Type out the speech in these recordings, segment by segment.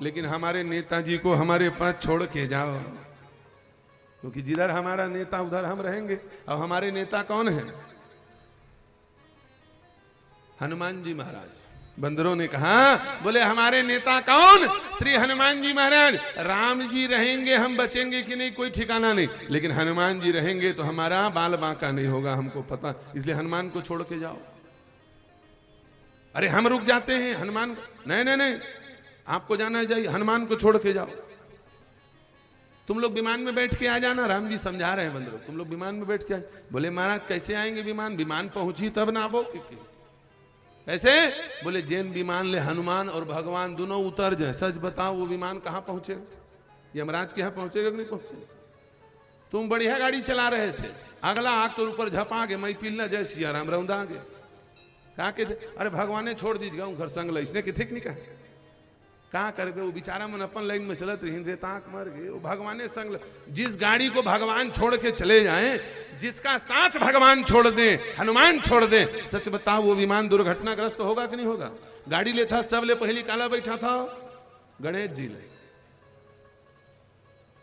लेकिन हमारे नेताजी को हमारे पास छोड़ के जाओ, क्योंकि जिधर हमारा नेता उधर हम रहेंगे। और हमारे नेता कौन है? हनुमान जी महाराज। बंदरों ने कहा, बोले हमारे नेता कौन? श्री हनुमान जी महाराज। राम जी रहेंगे हम बचेंगे कि नहीं कोई ठिकाना नहीं, लेकिन हनुमान जी रहेंगे तो हमारा बाल बांका नहीं होगा, हमको पता। इसलिए हनुमान को छोड़ के जाओ। अरे हम रुक जाते हैं, हनुमान नहीं नहीं नहीं, आपको जाना चाहिए, हनुमान को छोड़ के जाओ। तुम लोग विमान में बैठ के आ जाना। राम जी समझा रहे हैं बंदरों, तुम लोग विमान में बैठ के आ। बोले महाराज कैसे आएंगे विमान? विमान पहुंची तब ना आबो। कैसे? बोले जैन विमान ले हनुमान और भगवान दोनों उतर जाए। सच बताओ वो विमान कहां पहुंचेगा? यमराज के यहां पहुंचेगा कि नहीं पहुंचेगा? तुम बढ़िया गाड़ी चला रहे थे, अगला आग तो ऊपर झपा गे, मैं पीलना जय सिया राम रौंदा गे। कहा के अरे भगवान ने छोड़ दीजिएगा घर संग ला, इसने किथे नहीं कहा। कहा करके वो बेचारा मन अपन लाइन में चलत रही, ताक मर गए। वो भगवान संग, जिस गाड़ी को भगवान छोड़ के चले जाएं, जिसका साथ भगवान छोड़ दें, हनुमान छोड़ दें, सच बताओ वो विमान दुर्घटनाग्रस्त होगा कि नहीं होगा? गाड़ी ले था सब ले पहली काला बैठा था गणेश जी ले।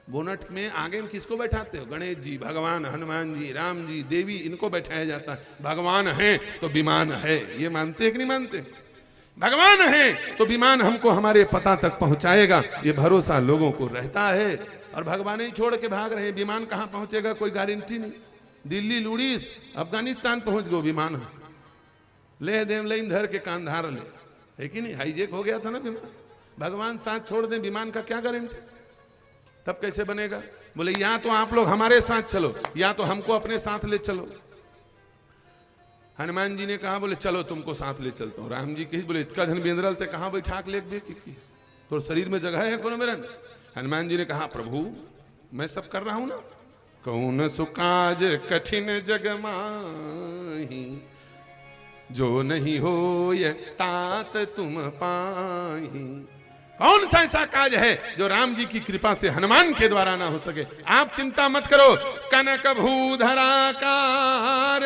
बोनट में आगे में किसको बैठाते हो? गणेश जी, भगवान, हनुमान जी, राम जी, देवी, इनको बैठाया जाता है। भगवान है तो विमान है, ये मानते हैं कि नहीं मानते? भगवान है तो विमान हमको हमारे पता तक पहुंचाएगा, ये भरोसा लोगों को रहता है। और भगवान ही छोड़ के भाग रहे हैं, विमान कहां पहुंचेगा कोई गारंटी नहीं। दिल्ली लुड़ीस अफगानिस्तान पहुंच गो विमान, ले देम लाइन धर के कांधार ले, है कि नहीं? हाईजेक हो गया था ना विमान। भगवान साथ छोड़ दें, विमान का क्या गारंटी? तब कैसे बनेगा? बोले या तो आप लोग हमारे साथ चलो या तो हमको अपने साथ ले चलो। हनुमान जी ने कहा, बोले चलो तुमको साथ ले चलता हूं। राम जी कही, बोले इतना धन बेंद्रल थे, कहां बैठा के ले तो शरीर में जगह है कौन मेरा? हनुमान जी ने कहा, प्रभु मैं सब कर रहा हूं ना। कौन सुकाज कठिन जग माही, जो नहीं हो ये तात तुम पाही। कौन सा ऐसा काज है जो राम जी की कृपा से हनुमान के द्वारा ना हो सके? आप चिंता मत करो। कनक भूधराकार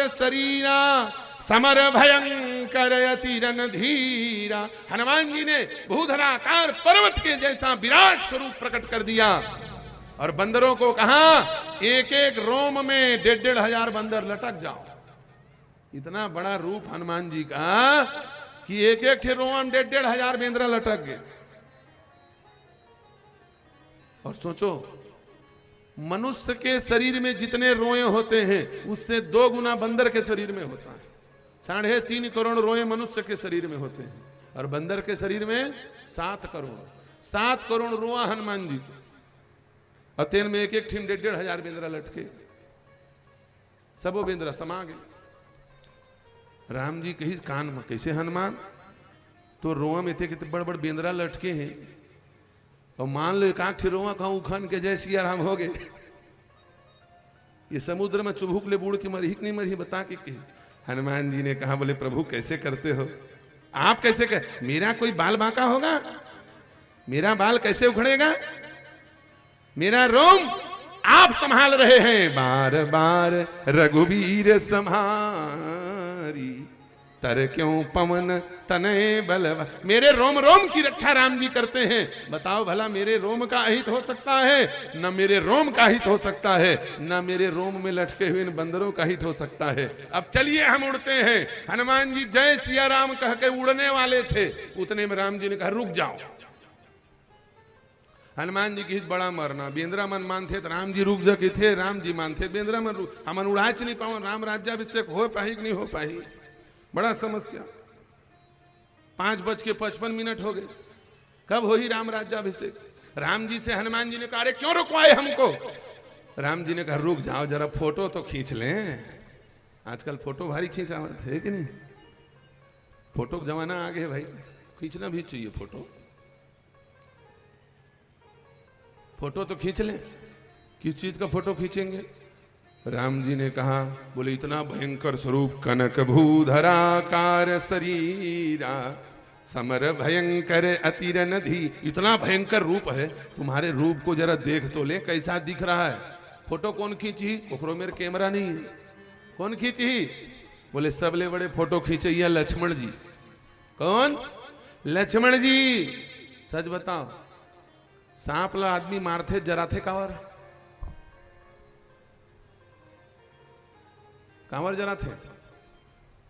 शरीरा, समर भयंकर अति रणधीरा। हनुमान जी ने भूधराकार पर्वत के जैसा विराट स्वरूप प्रकट कर दिया और बंदरों को कहा, एक एक रोम में 1,500 बंदर लटक जाओ। इतना बड़ा रूप हनुमान जी का कि एक एक ठे रोम 1,500 बेंद्रा लटक गए। और सोचो, मनुष्य के शरीर में जितने रोए होते हैं उससे 2 गुना बंदर के शरीर में होता है। 3.5 करोड़ रोए मनुष्य के शरीर में होते हैं और बंदर के शरीर में 7 करोड़। 7 करोड़ रोआ हनुमान जी को। अतेन में एक एक ठीम 1,500 बेंद्रा लटके, सबो बेंद्रा समा गए। राम जी कही कान में, कैसे हनुमान? तो रोआ में थे कि बड़ बड़ बेंद्रा लटके हैं और मान लो एक आठ रोआ कहूं उखन के जय सिया राम हो गए। ये समुद्र में चुभुक ले बूढ़ के मरही नहीं मरही बता के कही। हनुमान जी ने कहा, बोले प्रभु कैसे करते हो आप? कैसे कर? मेरा कोई बाल बांका होगा? मेरा बाल कैसे उखड़ेगा? मेरा रोम आप संभाल रहे हैं। बार बार रघुवीर संहारी, तर क्यों पवन तनय बलवा। मेरे रोम रोम की रक्षा राम जी करते हैं। बताओ भला मेरे रोम का अहित हो सकता है? न मेरे रोम का हित हो सकता है, न मेरे रोम में लटके हुए इन बंदरों का हित हो सकता है। अब चलिए हम उड़ते हैं। हनुमान जी जय सिया राम कह के उड़ने वाले थे, उतने में राम जी ने कहा रुक जाओ। हनुमान जी की हित बड़ा मरना, बेंद्रा मन मानते तो राम जी रुक जाके थे, राम जी मानते बेंद्रा मन हमन उड़ाच नहीं पाओ। राम राज्याभिषेक हो पाही कि नहीं हो पाही? बड़ा समस्या। 5:55 हो गए, कब हो ही राम राज्याभिषेक? राम जी से हनुमान जी ने कहा, अरे क्यों रुकवाए हमको? राम जी ने कहा रुक जाओ जरा फोटो तो खींच लें। आजकल फोटो भारी खींचावत है कि नहीं? फोटो का जमाना आ गया भाई, खींचना भी चाहिए फोटो। फोटो तो खींच लें। किस चीज का फोटो खींचेंगे? राम जी ने कहा, बोले इतना भयंकर स्वरूप, कनक भूधराकार शरीरा, समर भयंकर अति रणधीर। इतना भयंकर रूप है, तुम्हारे रूप को जरा देख तो ले, कैसा दिख रहा है। फोटो कौन खींची? ओकरो मेरे कैमरा नहीं है। कौन खींची? बोले सबले बड़े फोटो खींचे ये लक्ष्मण जी। कौन? लक्ष्मण जी। सच बताओ सांपला आदमी मारथे जराथे कावर, कांवर जराथे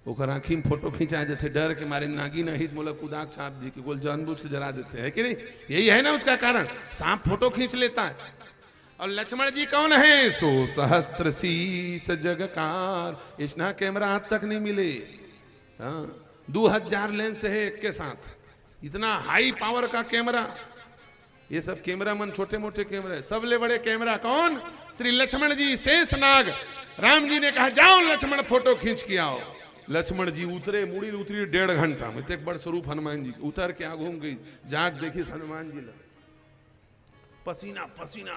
ओकर आँखी में फोटो खींचा जाते, डर के मारे नागी नहित मोला कुदाक छाप दी कि बोल जानबूझ के जरा देते, है कि नहीं? यही है ना उसका कारण, सांप फोटो खींच लेता है। और लक्ष्मण जी कौन है? सो सहस्त्र शीस जगकार, इतना कैमरा आज तक नहीं मिले। हाँ, 2000 लेंस है एक के साथ, इतना हाई पावर का कैमरा। ये सब कैमरा मन छोटे मोटे कैमरे, सबले बड़े कैमरा कौन? श्री लक्ष्मण जी शेषनाग। राम जी ने कहा जाओ लक्ष्मण फोटो खींच के आओ। लक्ष्मण जी उतरे, मुड़ी उतरी 1.5 घंटा में, एक बड़ स्वरूप हनुमान जी उतर के आग घूम गई, जाग देखी हनुमान जी पसीना पसीना,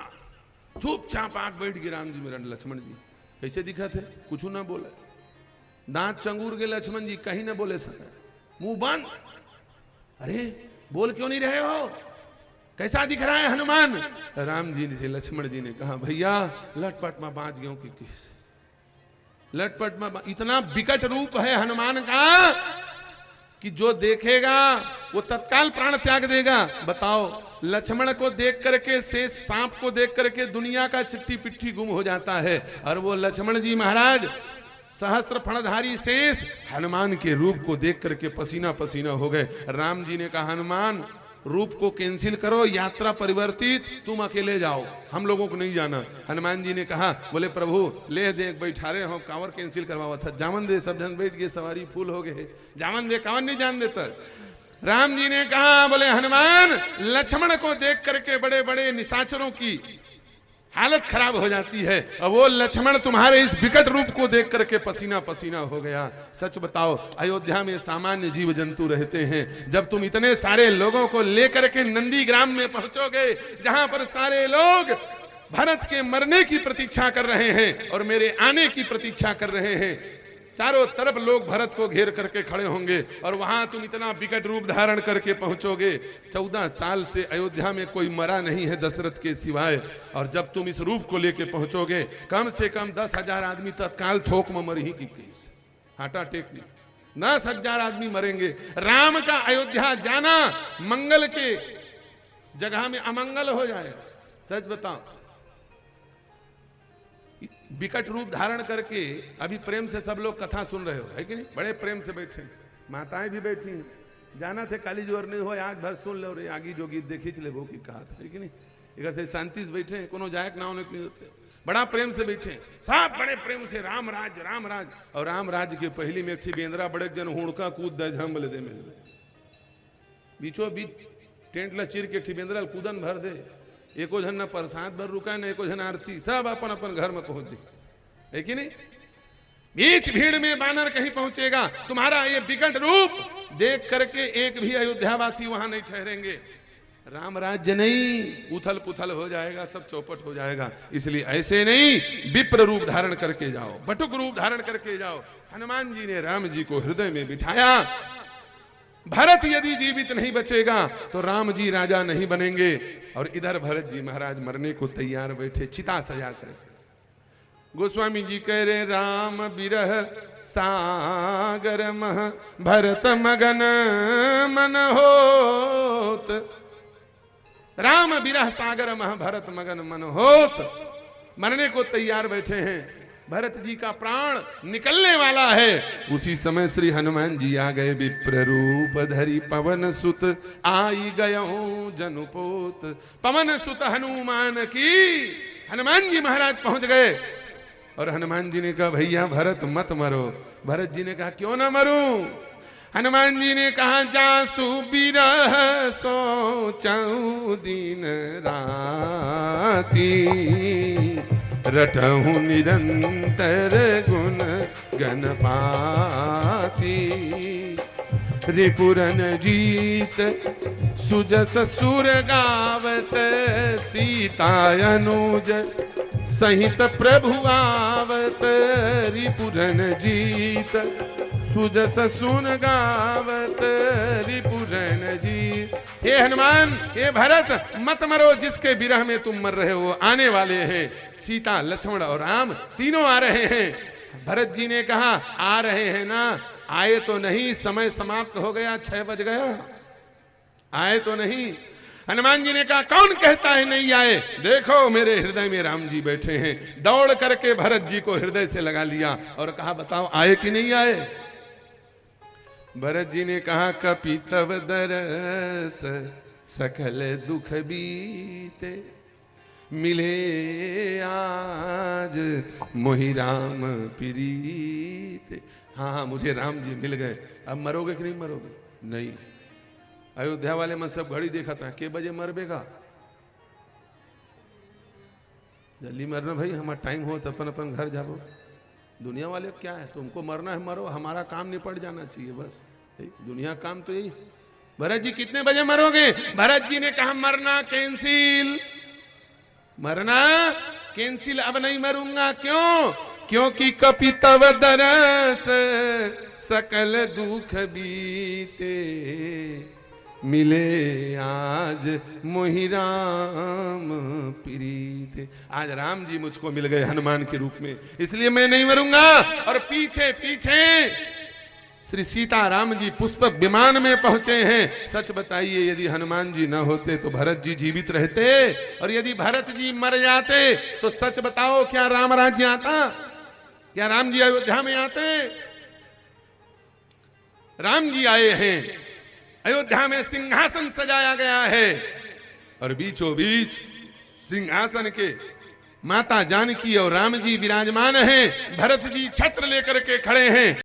चुपचाप आग बैठ गए राम जी मेरा। लक्ष्मण जी कैसे दिखा थे? कुछ ना बोले, दांत चंगूर गए लक्ष्मण जी, कहीं ना बोले सके, मुंह बंद। अरे बोल क्यों नहीं रहे हो, कैसा दिख रहा है हनुमान? राम जी से लक्ष्मण जी ने कहा भैया लटपट में बांच गयो कि किस लटपट में, इतना विकट रूप है हनुमान का कि जो देखेगा वो तत्काल प्राण त्याग देगा। बताओ, लक्ष्मण को देख करके, शेष सांप को देख करके दुनिया का चिट्ठी पिट्ठी गुम हो जाता है, और वो लक्ष्मण जी महाराज सहस्त्र फणधारी शेष हनुमान के रूप को देख करके पसीना पसीना हो गए। राम जी ने कहा हनुमान रूप को कैंसिल करो, यात्रा परिवर्तित, तुम अकेले जाओ, हम लोगों को नहीं जाना। हनुमान जी ने कहा, बोले प्रभु ले दे, बैठा रहे हो, कांवर कैंसिल करवावा था, जामन दे, सब जन बैठ गए, सवारी फूल हो गए, जामन दे, कांवर नहीं जान देता। राम जी ने कहा, बोले हनुमान लक्ष्मण को देख करके बड़े बड़े निशाचरों की हालत खराब हो जाती है, और वो लक्ष्मण तुम्हारे इस विकट रूप को देख करके पसीना पसीना हो गया। सच बताओ, अयोध्या में सामान्य जीव जंतु रहते हैं, जब तुम इतने सारे लोगों को लेकर के नंदीग्राम में पहुंचोगे, जहां पर सारे लोग भरत के मरने की प्रतीक्षा कर रहे हैं और मेरे आने की प्रतीक्षा कर रहे हैं, चारों तरफ लोग भरत को घेर करके खड़े होंगे, और वहां तुम इतना विकट रूप धारण करके पहुंचोगे। 14 साल से अयोध्या में कोई मरा नहीं है दशरथ के सिवाय, और जब तुम इस रूप को लेके पहुंचोगे, कम से कम 10,000 आदमी तत्काल थोक में मर ही की केस, हार्ट अटैक नहीं, 10,000 आदमी मरेंगे। राम का अयोध्या जाना मंगल के जगह में अमंगल हो जाएगा। सच बताओ, विकट रूप धारण करके अभी प्रेम से सब लोग कथा सुन रहे हो, है कि नहीं? बड़े प्रेम से बैठे, माताएं भी बैठी हैं, जाना थे काली जोर नहीं हो, आग भर सुन लो रे, आगी जो गीत देखी चले वो की कहा था, है कि नहीं? एक से शांति से बैठे, कोनो जायक ना होने नहीं होते, बड़ा प्रेम से बैठे, सब बड़े प्रेम से राम राज राम राज। और राम राज के पहली में एक बेंद्रा बड़े जन हुड़का कूद दे झम्बल दे मिल बीचों बीच टेंट ला चीर के बेंद्रा कूदन भर दे, एको जन न प्रसाद भर रुका न एको जन आरसी, सब अपन अपन घर में पहुंच जाए, है कि नहीं? बीच भीड़ में बानर कहीं पहुंचेगा, तुम्हारा ये विकट रूप देख करके एक भी अयोध्यावासी वहां नहीं ठहरेंगे, राम राज्य नहीं, उथल पुथल हो जाएगा, सब चौपट हो जाएगा। इसलिए ऐसे नहीं, विप्र रूप धारण करके जाओ, बटुक रूप धारण करके जाओ। हनुमान जी ने राम जी को हृदय में बिठाया। भरत यदि जीवित नहीं बचेगा तो राम जी राजा नहीं बनेंगे, और इधर भरत जी महाराज मरने को तैयार बैठे, चिता सजा कर। गोस्वामी जी कह रहे, राम बिरह सागर मह भरत मगन मन होत, राम बिरह सागर मह भरत मगन मन होत, मरने को तैयार बैठे हैं, भरत जी का प्राण निकलने वाला है। उसी समय श्री हनुमान जी आ गए, विप्र रूप धरी पवन सुत आई गयो जनुपोत। पवन सुत हनुमान की हनुमान जी महाराज पहुंच गए, और हनुमान जी ने कहा भैया भरत मत मरो। भरत जी ने कहा क्यों ना मरूं? हनुमान जी ने कहा जासु बिरह सोचऊं दिन राती, रटहूं निरंतर गुण गणपाती, रिपुरन जीत सुजस सुर गावत, सीता अनुज सहित प्रभु आवत, रिपुरन जीत सुजस सुन गावत, रिपुरन जी। हे हनुमान, हे भरत, मत मरो, जिसके विरह में तुम मर रहे हो आने वाले हैं। सीता, लक्ष्मण और राम तीनों आ रहे हैं। भरत जी ने कहा आ रहे हैं ना, आए तो नहीं, समय समाप्त हो गया, 6 बज गया, आए तो नहीं। हनुमान जी ने कहा कौन कहता है नहीं आए, देखो मेरे हृदय में राम जी बैठे हैं। दौड़ करके भरत जी को हृदय से लगा लिया और कहा बताओ आए कि नहीं आए। भरत जी ने कहा कपितव दरस सकल दुख बीते, मिले आज मोहि राम प्रीते। हाँ हाँ मुझे राम जी मिल गए। अब मरोगे कि नहीं मरोगे? नहीं। अयोध्या वाले में सब घड़ी देखा था के बजे मरबेगा, जल्दी मरना भाई, हमारा टाइम हो तो अपन अपन घर जाओ। दुनिया वाले क्या है, तुमको मरना है मरो, हमारा काम निपट जाना चाहिए बस। दुनिया काम तो यही। भरत जी कितने बजे मरोगे? भरत जी ने कहा मरना कैंसिल, मरना कैंसिल, अब नहीं मरूंगा। क्यों? क्योंकि कपितव दरस सकल दुख बीते, मिले आज मोहि राम प्रीते। आज राम जी मुझको मिल गए हनुमान के रूप में, इसलिए मैं नहीं मरूंगा। और पीछे पीछे श्री सीता राम जी पुष्पक विमान में पहुंचे हैं। सच बताइए यदि हनुमान जी न होते तो भरत जी जीवित रहते, और यदि भरत जी मर जाते तो सच बताओ क्या राम राज्य आता? क्या राम जी अयोध्या में आते? राम जी आए हैं, अयोध्या में सिंहासन सजाया गया है और बीचों बीच सिंहासन के माता जानकी और राम जी विराजमान हैं। भरत जी छत्र लेकर के खड़े हैं।